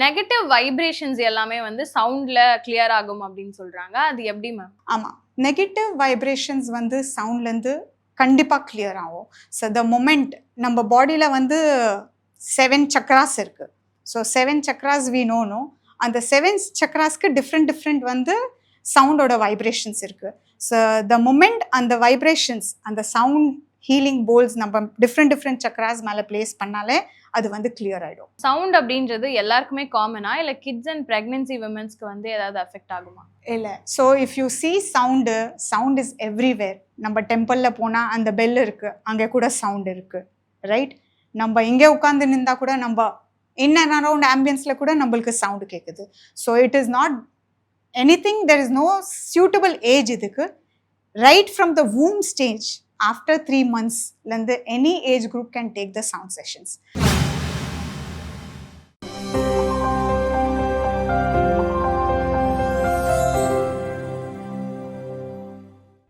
Negative vibrations எல்லாமே வந்து சவுண்ட்ல clear ஆகும் அப்படின்னு சொல்றாங்க. அது எப்படி மேம்? ஆமா, நெகட்டிவ் வைப்ரேஷன்ஸ் வந்து சவுண்ட்லேருந்து கண்டிப்பாக கிளியர் ஆகும். ஸோ த மொமெண்ட் நம்ம பாடியில் வந்து 7 சக்ராஸ் இருக்குது. So 7 chakras we know. அந்த 7 சக்ராஸ்க்கு டிஃப்ரெண்ட் வந்து சவுண்டோட வைப்ரேஷன்ஸ் இருக்குது. ஸோ த மொமெண்ட் அந்த வைப்ரேஷன்ஸ் அந்த சவுண்ட் ஹீலிங் போல்ஸ் நம்ம டிஃப்ரெண்ட் சக்ராஸ் மேலே பிளேஸ் பண்ணாலே அது வந்து கிளியர் ஆகிடும். சவுண்ட் அப்படின்றது எல்லாருக்குமே காமனா இல்லை கிட்ஸ் அண்ட் ப்ரெக்னென்சி விமன்ஸ்க்கு வந்து ஏதாவது அஃபெக்ட் ஆகுமா? இல்லை. So if you see sound is everywhere. நம்ம டெம்பிளில் போனால் அந்த பெல் இருக்குது, அங்கே கூட சவுண்ட் இருக்குது, ரைட்? நம்ம இங்கே உட்காந்து நின்றா கூட நம்ம இன் அண்ட் அரவுண்ட் ஆம்பியன்ஸில் கூட நம்மளுக்கு சவுண்டு கேட்குது. So it is not anything, there is no suitable age இதுக்கு. Right from the womb stage after 3 months, any age group can take the sound sessions.